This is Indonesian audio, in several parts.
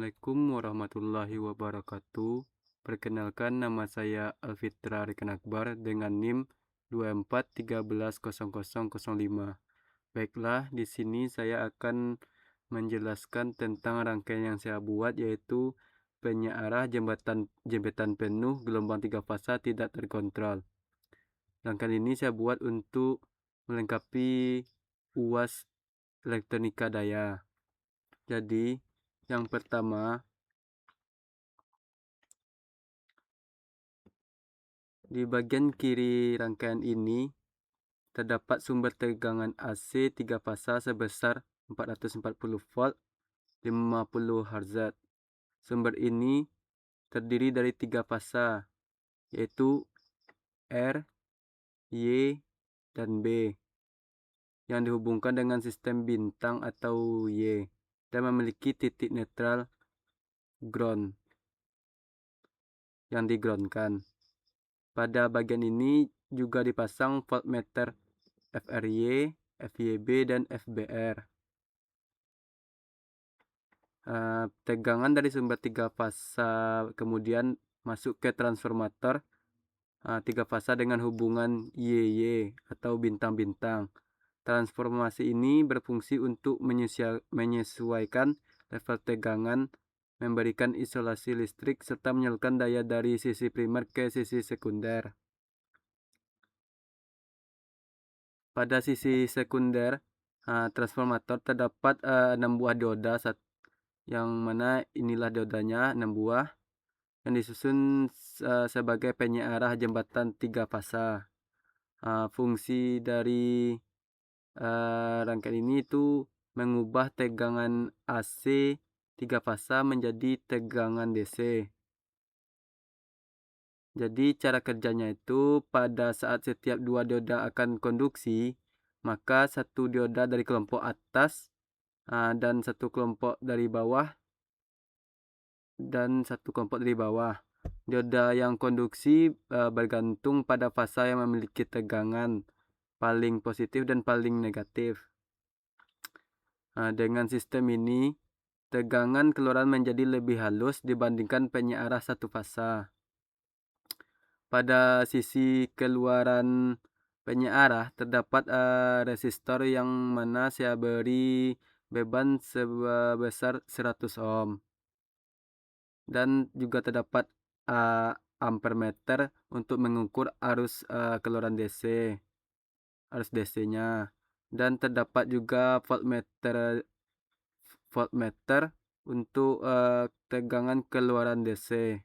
Assalamualaikum warahmatullahi wabarakatuh. Perkenalkan, nama saya Alfitra Rekan Akbar dengan NIM 24130005. Baiklah, di sini saya akan menjelaskan tentang rangkaian yang saya buat, yaitu penyearah jembatan penuh gelombang 3 fasa tidak terkontrol. Rangkaian ini saya buat untuk melengkapi UAS elektronika daya. Jadi, yang pertama, di bagian kiri rangkaian ini terdapat sumber tegangan AC 3 fasa sebesar 440 volt 50 Hz. Sumber ini terdiri dari 3 fasa, yaitu R, Y, dan B, yang dihubungkan dengan sistem bintang atau Y dan memiliki titik netral ground yang digroundkan. Pada bagian ini juga dipasang voltmeter FRY, FYB, dan FBR. Tegangan dari sumber 3 fasa kemudian masuk ke transformator 3 fasa dengan hubungan YY atau bintang-bintang. Transformasi ini berfungsi untuk menyesuaikan level tegangan, memberikan isolasi listrik, serta menyalurkan daya dari sisi primer ke sisi sekunder. Pada sisi sekunder transformator terdapat 6 buah dioda, yang mana inilah diodanya 6 buah yang disusun sebagai penyearah jembatan 3 fasa. Fungsi dari rangkaian ini itu mengubah tegangan AC 3 fasa menjadi tegangan DC. Jadi cara kerjanya itu pada saat setiap dua dioda akan konduksi, maka satu dioda dari kelompok atas dan satu kelompok dari bawah Dioda yang konduksi bergantung pada fasa yang memiliki tegangan paling positif dan paling negatif. Dengan sistem ini, tegangan keluaran menjadi lebih halus dibandingkan penyearah satu fasa. Pada sisi keluaran penyearah terdapat resistor yang mana saya beri beban sebesar 100 ohm. Dan juga terdapat ampermeter untuk mengukur arus keluaran DC, arus DC-nya. Dan terdapat juga voltmeter untuk tegangan keluaran DC.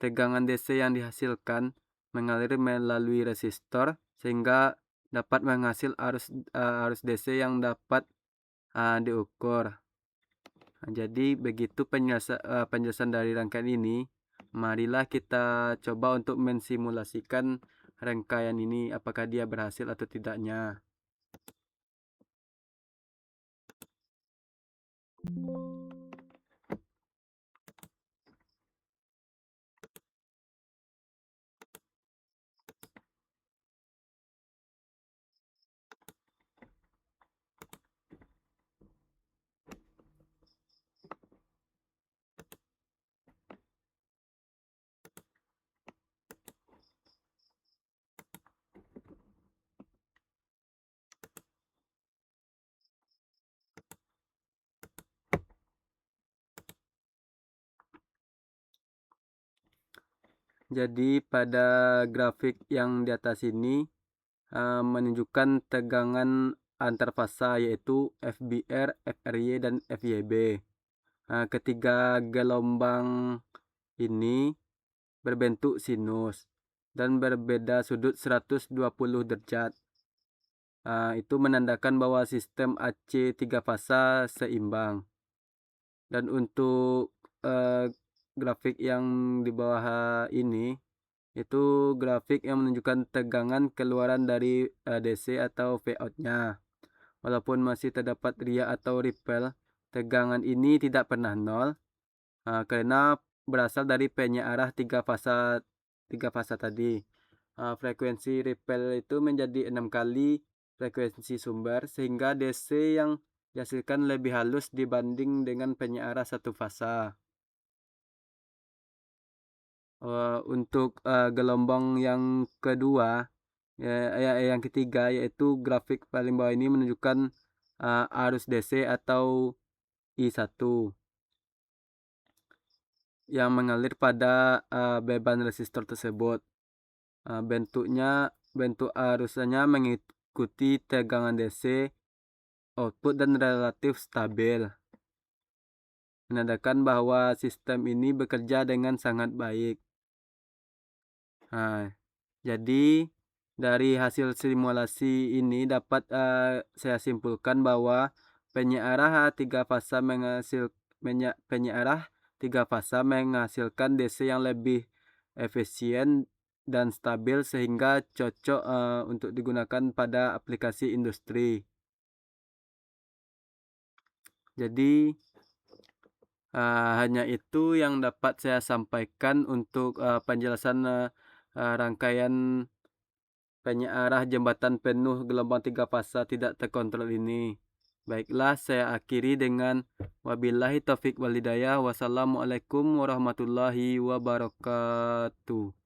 Tegangan DC yang dihasilkan mengalir melalui resistor sehingga dapat menghasil arus DC yang dapat diukur. Jadi begitu penjelasan dari rangkaian ini. Marilah kita coba untuk mensimulasikan rangkaian ini, apakah dia berhasil atau tidaknya. Jadi pada grafik yang di atas ini menunjukkan tegangan antar fasa, yaitu FBR, FRY, dan FYB. Ketiga gelombang ini berbentuk sinus dan berbeda sudut 120 derajat. Itu menandakan bahwa sistem AC 3 fasa seimbang. Dan untuk grafik yang di bawah ini itu grafik yang menunjukkan tegangan keluaran dari DC atau Vout-nya. Walaupun masih terdapat ria atau ripple, tegangan ini tidak pernah nol karena berasal dari penyearah 3 fasa tadi. Frekuensi ripple itu menjadi 6 kali frekuensi sumber, sehingga DC yang dihasilkan lebih halus dibanding dengan penyiaran satu fasa. Untuk gelombang yang kedua, yang ketiga, yaitu grafik paling bawah ini menunjukkan arus DC atau I1 yang mengalir pada beban resistor tersebut. Bentuk arusnya mengikuti tegangan DC output dan relatif stabil, menandakan bahwa sistem ini bekerja dengan sangat baik. Nah, jadi dari hasil simulasi ini dapat saya simpulkan bahwa penyiarah tiga fasa menghasilkan DC yang lebih efisien dan stabil sehingga cocok untuk digunakan pada aplikasi industri. Jadi hanya itu yang dapat saya sampaikan untuk penjelasan rangkaian penyiarah jembatan penuh gelombang 3 fasa tidak terkontrol ini. Baiklah, saya akhiri dengan wabillahi taufik walhidayah. Wassalamualaikum warahmatullahi wabarakatuh.